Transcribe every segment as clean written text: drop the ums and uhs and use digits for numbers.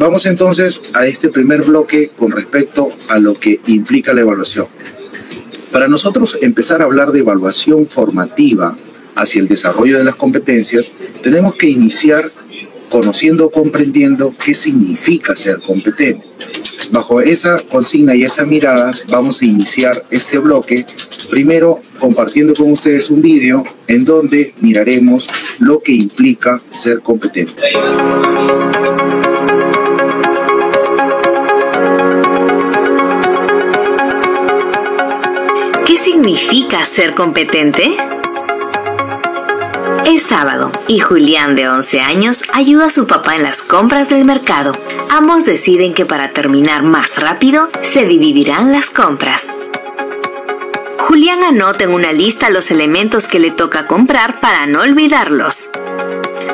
Vamos entonces a este primer bloque con respecto a lo que implica la evaluación. Para nosotros empezar a hablar de evaluación formativa hacia el desarrollo de las competencias, tenemos que iniciar conociendo, comprendiendo qué significa ser competente. Bajo esa consigna y esa mirada vamos a iniciar este bloque, primero compartiendo con ustedes un vídeo en donde miraremos lo que implica ser competente. ¿Qué significa ser competente? Es sábado y Julián, de 11 años, ayuda a su papá en las compras del mercado. Ambos deciden que para terminar más rápido, se dividirán las compras. Julián anota en una lista los elementos que le toca comprar para no olvidarlos.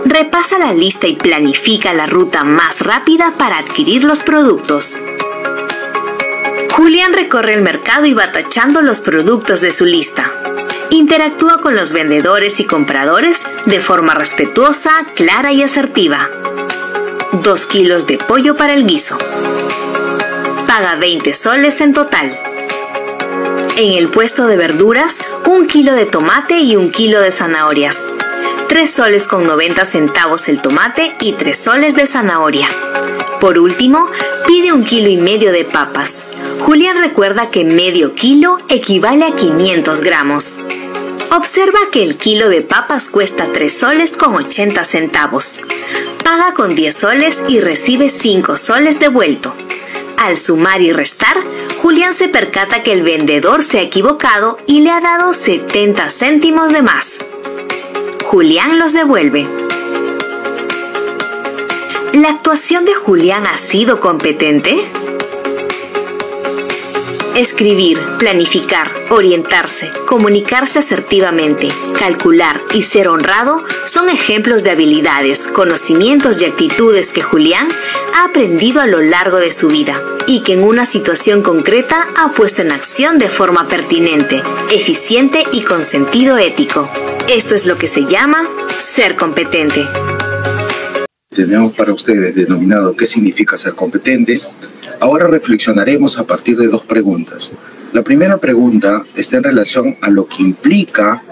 Repasa la lista y planifica la ruta más rápida para adquirir los productos. Julián recorre el mercado y va tachando los productos de su lista. Interactúa con los vendedores y compradores de forma respetuosa, clara y asertiva. 2 kilos de pollo para el guiso. Paga 20 soles en total. En el puesto de verduras, 1 kilo de tomate y 1 kilo de zanahorias. 3 soles con 90 centavos el tomate y 3 soles de zanahoria. Por último, pide 1,5 kilos de papas. Julián recuerda que medio kilo equivale a 500 gramos. Observa que el kilo de papas cuesta 3 soles con 80 centavos. Paga con 10 soles y recibe 5 soles devuelto. Al sumar y restar, Julián se percata que el vendedor se ha equivocado y le ha dado 70 céntimos de más. Julián los devuelve. ¿La actuación de Julián ha sido competente? Escribir, planificar, orientarse, comunicarse asertivamente, calcular y ser honrado son ejemplos de habilidades, conocimientos y actitudes que Julián ha aprendido a lo largo de su vida y que en una situación concreta ha puesto en acción de forma pertinente, eficiente y con sentido ético. Esto es lo que se llama ser competente. Tenemos para ustedes denominado ¿qué significa ser competente? Ahora reflexionaremos a partir de 2 preguntas. La primera pregunta está en relación a lo que implica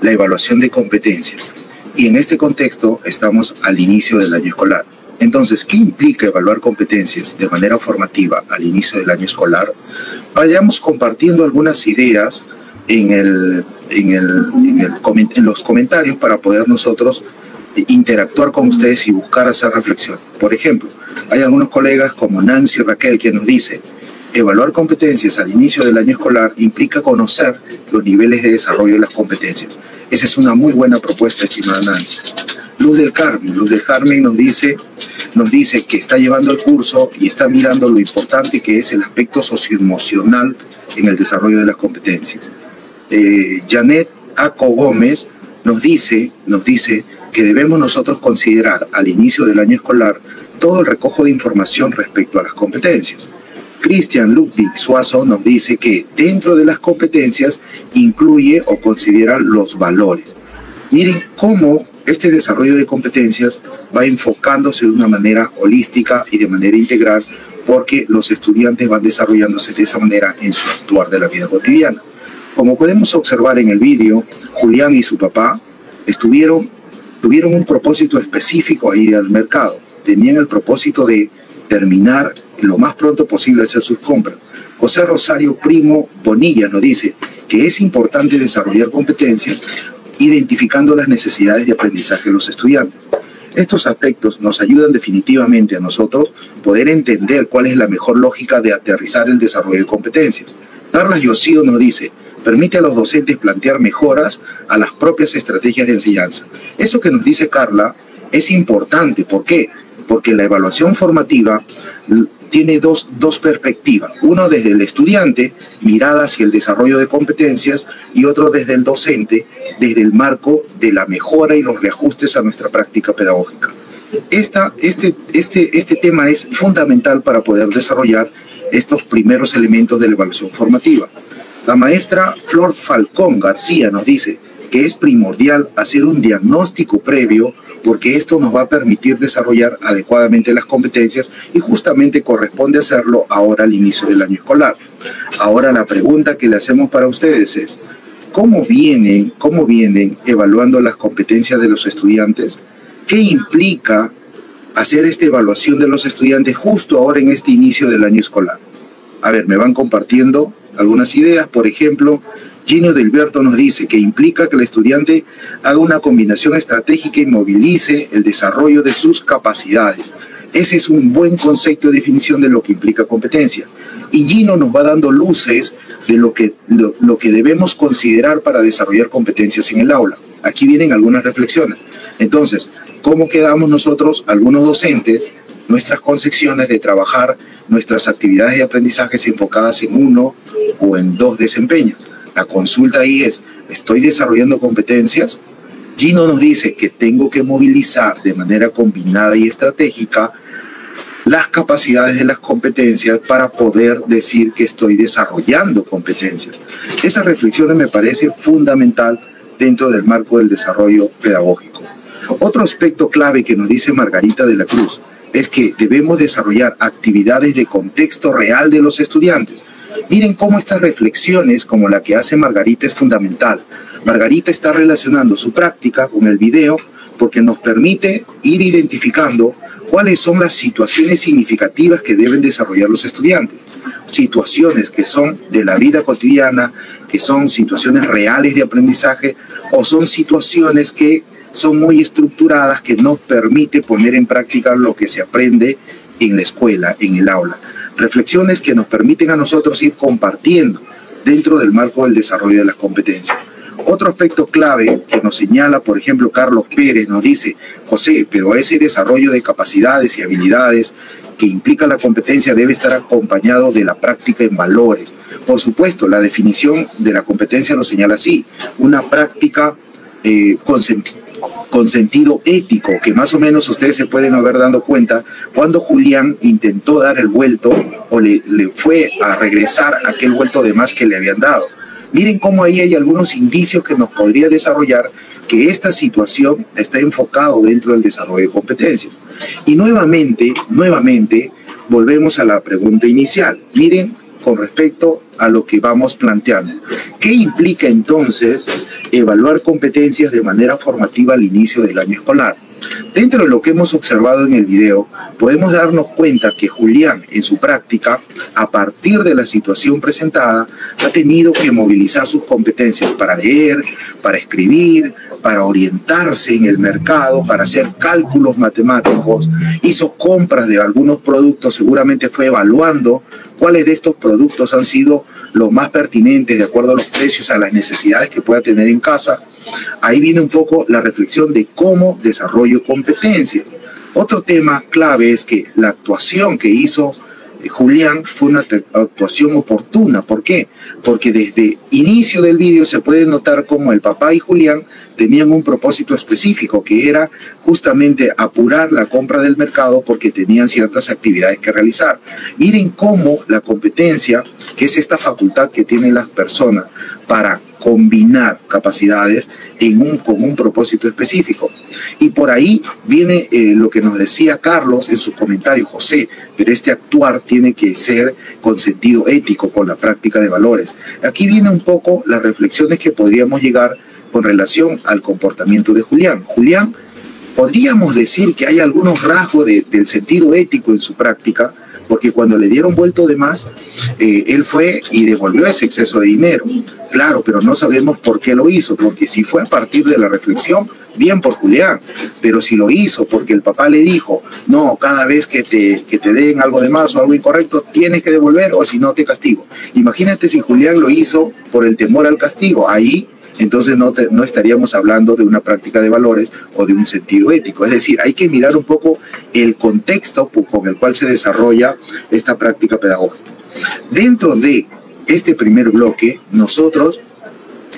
la evaluación de competencias. Y en este contexto estamos al inicio del año escolar. Entonces, ¿qué implica evaluar competencias de manera formativa al inicio del año escolar? Vayamos compartiendo algunas ideas en los comentarios para poder nosotros interactuar con ustedes y buscar hacer reflexión. Por ejemplo, hay algunos colegas como Nancy Raquel que nos dicen: evaluar competencias al inicio del año escolar implica conocer los niveles de desarrollo de las competencias. Esa es una muy buena propuesta, estimada Nancy. Luz del Carmen nos dice que está llevando el curso y está mirando lo importante que es el aspecto socioemocional en el desarrollo de las competencias. Janet Aco Gómez nos dice que debemos nosotros considerar al inicio del año escolar todo el recojo de información respecto a las competencias. Cristian Ludwig Suazo nos dice que dentro de las competencias incluye o considera los valores. Miren cómo este desarrollo de competencias va enfocándose de una manera holística y de manera integral, porque los estudiantes van desarrollándose de esa manera en su actuar de la vida cotidiana. Como podemos observar en el vídeo, Julián y su papá tuvieron un propósito específico a ir al mercado. Tenían el propósito de terminar lo más pronto posible hacer sus compras. José Rosario Primo Bonilla nos dice que es importante desarrollar competencias identificando las necesidades de aprendizaje de los estudiantes. Estos aspectos nos ayudan definitivamente a nosotros poder entender cuál es la mejor lógica de aterrizar el desarrollo de competencias. Carla Yoshio nos dice: permite a los docentes plantear mejoras a las propias estrategias de enseñanza. Eso que nos dice Carla es importante. ¿Por qué? Porque la evaluación formativa tiene dos perspectivas. Uno desde el estudiante, mirada hacia el desarrollo de competencias, y otro desde el docente, desde el marco de la mejora y los reajustes a nuestra práctica pedagógica. Este tema es fundamental para poder desarrollar estos primeros elementos de la evaluación formativa. La maestra Flor Falcón García nos dice que es primordial hacer un diagnóstico previo porque esto nos va a permitir desarrollar adecuadamente las competencias y justamente corresponde hacerlo ahora al inicio del año escolar. Ahora la pregunta que le hacemos para ustedes es, ¿cómo vienen evaluando las competencias de los estudiantes? ¿Qué implica hacer esta evaluación de los estudiantes justo ahora en este inicio del año escolar? A ver, me van compartiendo algunas ideas. Por ejemplo, Gino Delberto nos dice que implica que el estudiante haga una combinación estratégica y movilice el desarrollo de sus capacidades. Ese es un buen concepto de definición de lo que implica competencia. Y Gino nos va dando luces de lo que debemos considerar para desarrollar competencias en el aula. Aquí vienen algunas reflexiones. Entonces, ¿cómo quedamos nosotros, algunos docentes, nuestras concepciones de trabajar nuestras actividades de aprendizaje enfocadas en uno o en dos desempeños? La consulta ahí es, ¿estoy desarrollando competencias? Gino nos dice que tengo que movilizar de manera combinada y estratégica las capacidades de las competencias para poder decir que estoy desarrollando competencias. Esa reflexión me parece fundamental dentro del marco del desarrollo pedagógico. Otro aspecto clave que nos dice Margarita de la Cruz es que debemos desarrollar actividades de contexto real de los estudiantes. Miren cómo estas reflexiones, como la que hace Margarita, es fundamental. Margarita está relacionando su práctica con el video porque nos permite ir identificando cuáles son las situaciones significativas que deben desarrollar los estudiantes. Situaciones que son de la vida cotidiana, que son situaciones reales de aprendizaje o son situaciones que son muy estructuradas que nos permite poner en práctica lo que se aprende en la escuela, en el aula. Reflexiones que nos permiten a nosotros ir compartiendo dentro del marco del desarrollo de las competencias. Otro aspecto clave que nos señala, por ejemplo, Carlos Pérez, nos dice, José, pero ese desarrollo de capacidades y habilidades que implica la competencia debe estar acompañado de la práctica en valores. Por supuesto, la definición de la competencia lo señala así, una práctica con sentido ético, que más o menos ustedes se pueden haber dado cuenta cuando Julián intentó dar el vuelto o le fue a regresar aquel vuelto de más que le habían dado. Miren cómo ahí hay algunos indicios que nos podría desarrollar que esta situación está enfocado dentro del desarrollo de competencias. Y nuevamente, volvemos a la pregunta inicial. Miren con respecto a lo que vamos planteando. ¿Qué implica entonces evaluar competencias de manera formativa al inicio del año escolar? Dentro de lo que hemos observado en el video, podemos darnos cuenta que Julián, en su práctica, a partir de la situación presentada, ha tenido que movilizar sus competencias para leer, para escribir, para orientarse en el mercado, para hacer cálculos matemáticos, hizo compras de algunos productos, seguramente fue evaluando cuáles de estos productos han sido los más pertinentes de acuerdo a los precios, a las necesidades que pueda tener en casa. Ahí viene un poco la reflexión de cómo desarrollo competencias. Otro tema clave es que la actuación que hizo Julián fue una actuación oportuna. ¿Por qué? Porque desde inicio del vídeo se puede notar cómo el papá y Julián tenían un propósito específico, que era justamente apurar la compra del mercado porque tenían ciertas actividades que realizar. Miren cómo la competencia, que es esta facultad que tienen las personas para combinar capacidades con un propósito específico. Y por ahí viene lo que nos decía Carlos en su comentario, José, pero este actuar tiene que ser con sentido ético, con la práctica de valores. Aquí viene un poco las reflexiones que podríamos llegar con relación al comportamiento de Julián. Julián, podríamos decir que hay algunos rasgos del sentido ético en su práctica, porque cuando le dieron vuelto de más, él fue y devolvió ese exceso de dinero. Claro, pero no sabemos por qué lo hizo, porque si fue a partir de la reflexión, bien por Julián, pero si lo hizo porque el papá le dijo, no, cada vez que te den algo de más o algo incorrecto, tienes que devolver o si no te castigo. Imagínate si Julián lo hizo por el temor al castigo, ahí entonces no estaríamos hablando de una práctica de valores o de un sentido ético. Es decir, hay que mirar un poco el contexto con el cual se desarrolla esta práctica pedagógica. Dentro de este primer bloque, nosotros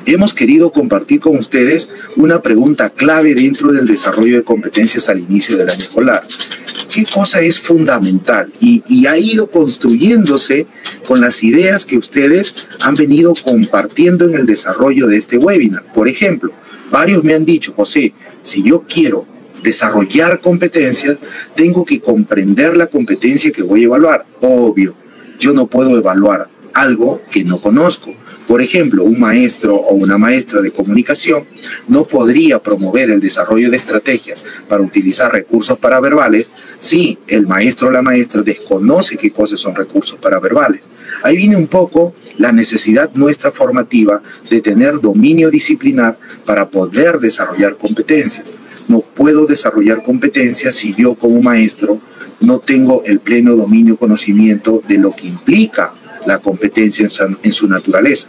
hemos querido compartir con ustedes una pregunta clave dentro del desarrollo de competencias al inicio del año escolar. ¿Qué cosa es fundamental? Y ha ido construyéndose con las ideas que ustedes han venido compartiendo en el desarrollo de este webinar. Por ejemplo, varios me han dicho, José, si yo quiero desarrollar competencias, tengo que comprender la competencia que voy a evaluar. Obvio, yo no puedo evaluar algo que no conozco. Por ejemplo, un maestro o una maestra de comunicación no podría promover el desarrollo de estrategias para utilizar recursos paraverbales si el maestro o la maestra desconoce qué cosas son recursos paraverbales. Ahí viene un poco la necesidad nuestra formativa de tener dominio disciplinar para poder desarrollar competencias. No puedo desarrollar competencias si yo como maestro no tengo el pleno dominio, conocimiento de lo que implica la competencia en su naturaleza.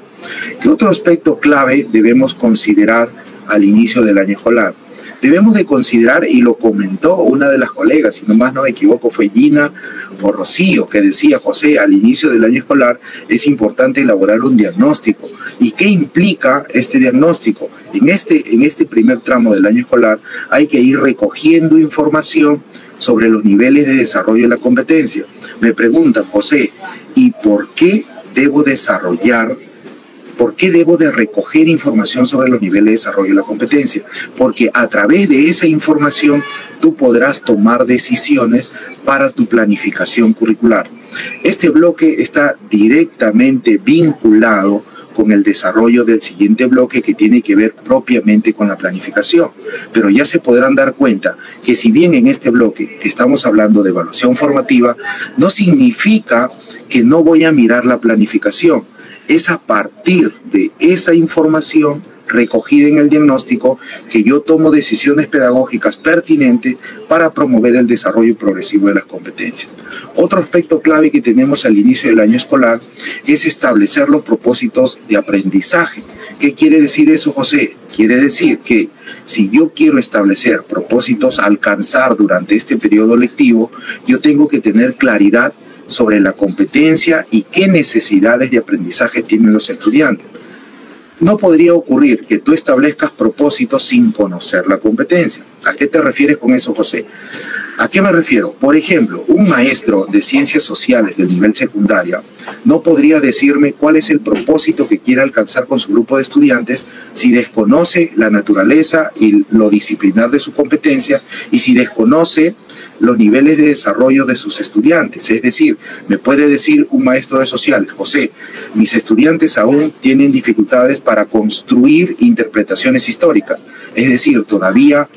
¿Qué otro aspecto clave debemos considerar al inicio del año escolar? Debemos de considerar, y lo comentó una de las colegas, si no más no me equivoco, fue Gina o Rocío, que decía: José, al inicio del año escolar es importante elaborar un diagnóstico. ¿Y qué implica este diagnóstico? En este primer tramo del año escolar hay que ir recogiendo información sobre los niveles de desarrollo de la competencia. Me preguntan: José, ¿y por qué debo desarrollar? ¿Por qué debo de recoger información sobre los niveles de desarrollo de la competencia? Porque a través de esa información tú podrás tomar decisiones para tu planificación curricular. Este bloque está directamente vinculado con el desarrollo del siguiente bloque, que tiene que ver propiamente con la planificación. Pero ya se podrán dar cuenta que si bien en este bloque estamos hablando de evaluación formativa, no significa que no voy a mirar la planificación. Es a partir de esa información recogida en el diagnóstico que yo tomo decisiones pedagógicas pertinentes para promover el desarrollo progresivo de las competencias. Otro aspecto clave que tenemos al inicio del año escolar es establecer los propósitos de aprendizaje. ¿Qué quiere decir eso, José? Quiere decir que si yo quiero establecer propósitos a alcanzar durante este periodo lectivo, yo tengo que tener claridad sobre la competencia y qué necesidades de aprendizaje tienen los estudiantes. No podría ocurrir que tú establezcas propósitos sin conocer la competencia. ¿A qué te refieres con eso, José? ¿A qué me refiero? Por ejemplo, un maestro de ciencias sociales del nivel secundaria no podría decirme cuál es el propósito que quiere alcanzar con su grupo de estudiantes si desconoce la naturaleza y lo disciplinar de su competencia y si desconoce los niveles de desarrollo de sus estudiantes. Es decir, me puede decir un maestro de sociales: José, mis estudiantes aún tienen dificultades para construir interpretaciones históricas. Es decir, todavía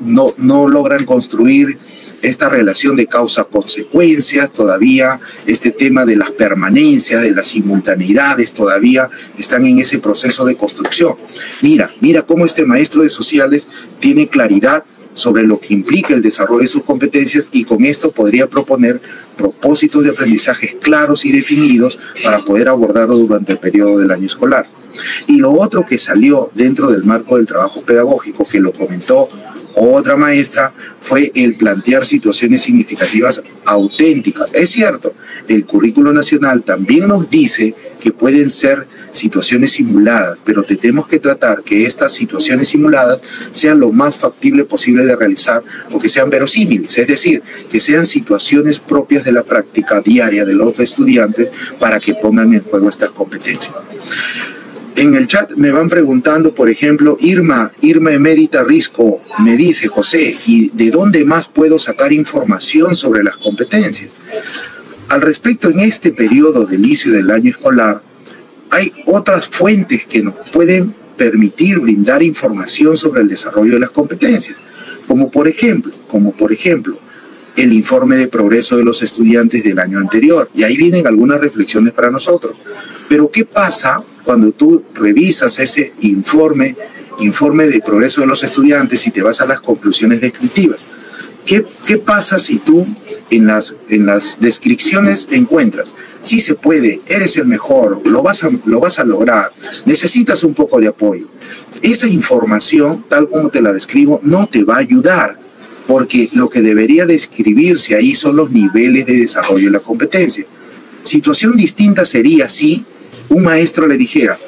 no logran construir esta relación de causa-consecuencia, todavía este tema de las permanencias, de las simultaneidades, todavía están en ese proceso de construcción. Mira cómo este maestro de sociales tiene claridad sobre lo que implica el desarrollo de sus competencias, y con esto podría proponer propósitos de aprendizaje claros y definidos para poder abordarlo durante el periodo del año escolar. Y lo otro que salió dentro del marco del trabajo pedagógico, que lo comentó otra maestra, fue el plantear situaciones significativas auténticas. Es cierto, el currículo nacional también nos dice que pueden ser situaciones simuladas, pero tenemos que tratar que estas situaciones simuladas sean lo más factible posible de realizar, o que sean verosímiles, es decir, que sean situaciones propias de la práctica diaria de los estudiantes para que pongan en juego estas competencias. En el chat me van preguntando, por ejemplo, Irma Emérita Risco me dice: José, ¿y de dónde más puedo sacar información sobre las competencias? Al respecto, en este periodo de inicio del año escolar, hay otras fuentes que nos pueden permitir brindar información sobre el desarrollo de las competencias, como por ejemplo, el informe de progreso de los estudiantes del año anterior. Y ahí vienen algunas reflexiones para nosotros. Pero ¿qué pasa cuando tú revisas ese informe de progreso de los estudiantes y te vas a las conclusiones descriptivas? ¿Qué pasa si tú en las descripciones encuentras: sí se puede, eres el mejor, lo vas a lograr, necesitas un poco de apoyo? Esa información, tal como te la describo, no te va a ayudar, porque lo que debería describirse ahí son los niveles de desarrollo de la competencia. Situación distinta sería si un maestro le dijera: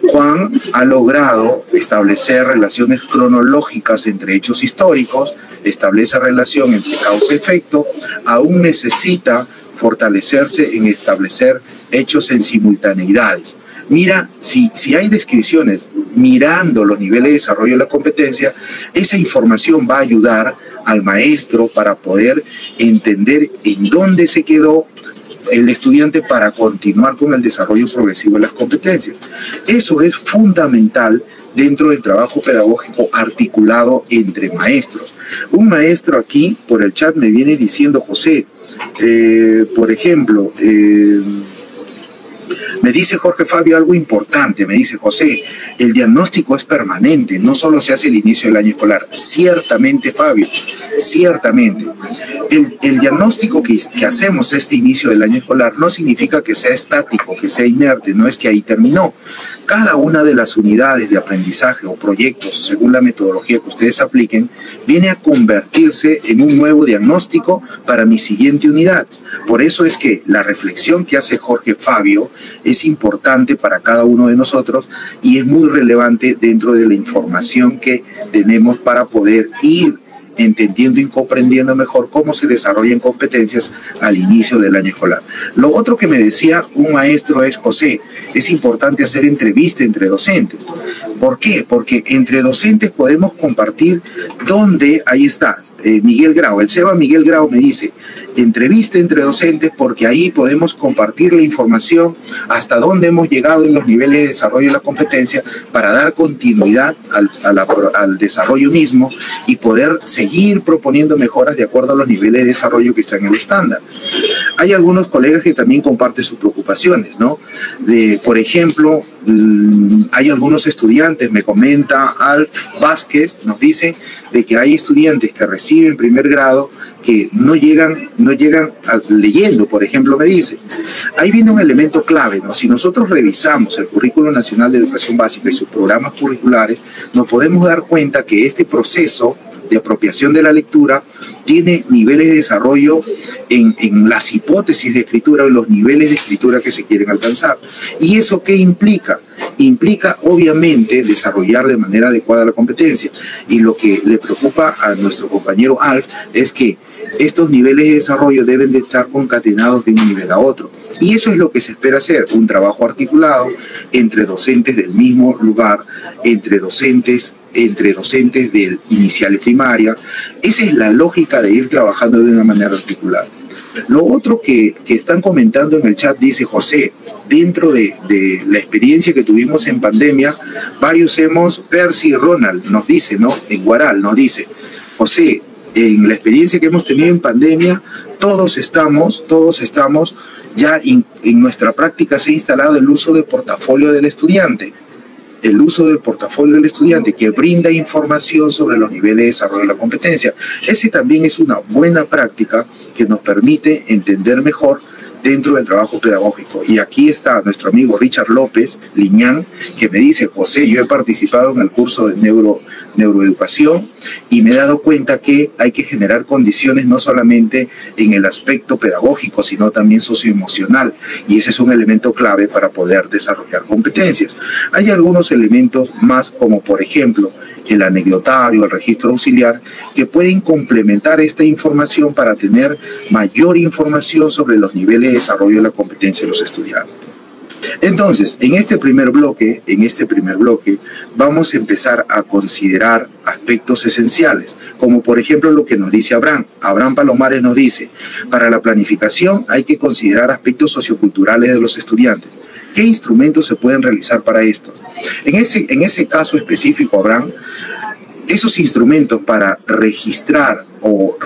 Juan ha logrado establecer relaciones cronológicas entre hechos históricos, establece relación entre causa-efecto, aún necesita fortalecerse en establecer hechos en simultaneidades. Mira, si hay descripciones mirando los niveles de desarrollo de la competencia, esa información va a ayudar al maestro para poder entender en dónde se quedó el estudiante para continuar con el desarrollo progresivo de las competencias. Eso es fundamental dentro del trabajo pedagógico articulado entre maestros. Un maestro aquí por el chat me viene diciendo, José, por ejemplo, me dice Jorge Fabio algo importante, me dice, José, el diagnóstico es permanente, no solo se hace el inicio del año escolar. Ciertamente, Fabio, ciertamente. El diagnóstico que hacemos este inicio del año escolar no significa que sea estático, que sea inerte, no es que ahí terminó. Cada una de las unidades de aprendizaje o proyectos, según la metodología que ustedes apliquen, viene a convertirse en un nuevo diagnóstico para mi siguiente unidad. Por eso es que la reflexión que hace Jorge Fabio es importante para cada uno de nosotros y es muy relevante dentro de la información que tenemos para poder ir entendiendo y comprendiendo mejor cómo se desarrollan competencias al inicio del año escolar. Lo otro que me decía un maestro es, José, es importante hacer entrevista entre docentes. ¿Por qué? Porque entre docentes podemos compartir dónde, ahí está, Miguel Grau, el SEBA Miguel Grau me dice, entrevista entre docentes porque ahí podemos compartir la información hasta dónde hemos llegado en los niveles de desarrollo de la competencia para dar continuidad al desarrollo mismo y poder seguir proponiendo mejoras de acuerdo a los niveles de desarrollo que están en el estándar. Hay algunos colegas que también comparten sus preocupaciones, ¿no? Por ejemplo, hay algunos estudiantes, me comenta Alf Vázquez, nos dice de que hay estudiantes que reciben primer grado que no llegan leyendo, por ejemplo, me dice. Ahí viene un elemento clave, ¿no? Si nosotros revisamos el Currículo Nacional de Educación Básica y sus programas curriculares, nos podemos dar cuenta que este proceso de apropiación de la lectura tiene niveles de desarrollo en las hipótesis de escritura o en los niveles de escritura que se quieren alcanzar. ¿Y eso qué implica? Implica, obviamente, desarrollar de manera adecuada la competencia. Y lo que le preocupa a nuestro compañero Alf es que estos niveles de desarrollo deben de estar concatenados de un nivel a otro. Y eso es lo que se espera hacer, un trabajo articulado entre docentes del mismo lugar, entre docentes del inicial y primaria. Esa es la lógica de ir trabajando de una manera articulada. Lo otro que están comentando en el chat dice, José, dentro de la experiencia que tuvimos en pandemia, varios Percy y Ronald nos dice, ¿no? En Guaral nos dice, José, en la experiencia que hemos tenido en pandemia, todos estamos ya en nuestra práctica se ha instalado el uso del portafolio del estudiante. El uso del portafolio del estudiante que brinda información sobre los niveles de desarrollo de la competencia. Ese también es una buena práctica que nos permite entender mejor dentro del trabajo pedagógico. Y aquí está nuestro amigo Richard López Liñán, que me dice, José, yo he participado en el curso de neuroeducación y me he dado cuenta que hay que generar condiciones no solamente en el aspecto pedagógico, sino también socioemocional. Y ese es un elemento clave para poder desarrollar competencias. Hay algunos elementos más, como por ejemplo, el anecdotario, el registro auxiliar, que pueden complementar esta información para tener mayor información sobre los niveles de desarrollo de la competencia de los estudiantes. Entonces, en este primer bloque, vamos a empezar a considerar aspectos esenciales, como por ejemplo lo que nos dice Abraham. Abraham Palomares nos dice, para la planificación hay que considerar aspectos socioculturales de los estudiantes. ¿Qué instrumentos se pueden realizar para estos? En ese caso específico, Abraham, esos instrumentos para registrar o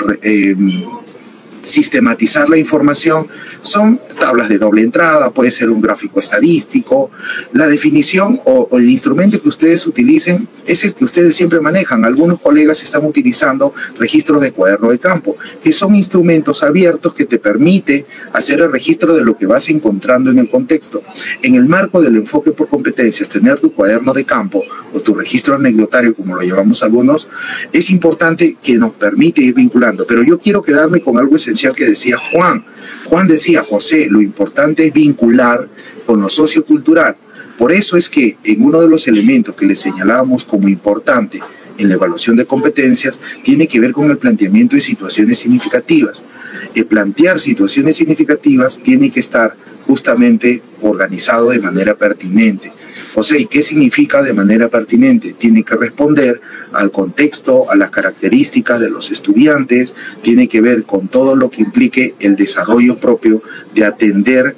sistematizar la información son tablas de doble entrada, puede ser un gráfico estadístico. La definición o el instrumento que ustedes utilicen es el que ustedes siempre manejan. Algunos colegas están utilizando registros de cuaderno de campo, que son instrumentos abiertos que te permite hacer el registro de lo que vas encontrando en el contexto. En el marco del enfoque por competencias, tener tu cuaderno de campo o tu registro anecdotario, como lo llevamos algunos, es importante, que nos permite ir vinculando. Pero yo quiero quedarme con algo esencial que decía Juan. Juan decía, José, lo importante es vincular con lo sociocultural. Por eso es que en uno de los elementos que le señalábamos como importante en la evaluación de competencias tiene que ver con el planteamiento de situaciones significativas. El plantear situaciones significativas tiene que estar justamente organizado de manera pertinente. O sea, ¿y qué significa de manera pertinente? Tiene que responder al contexto, a las características de los estudiantes, tiene que ver con todo lo que implique el desarrollo propio de atender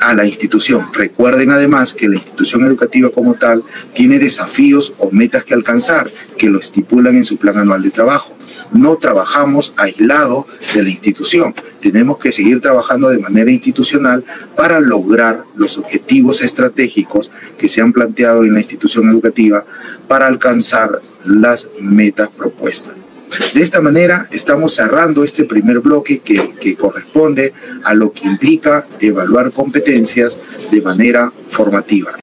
a la institución. Recuerden además que la institución educativa como tal tiene desafíos o metas que alcanzar, que lo estipulan en su plan anual de trabajo. No trabajamos aislado de la institución, tenemos que seguir trabajando de manera institucional para lograr los objetivos estratégicos que se han planteado en la institución educativa para alcanzar las metas propuestas. De esta manera estamos cerrando este primer bloque que corresponde a lo que implica evaluar competencias de manera formativa.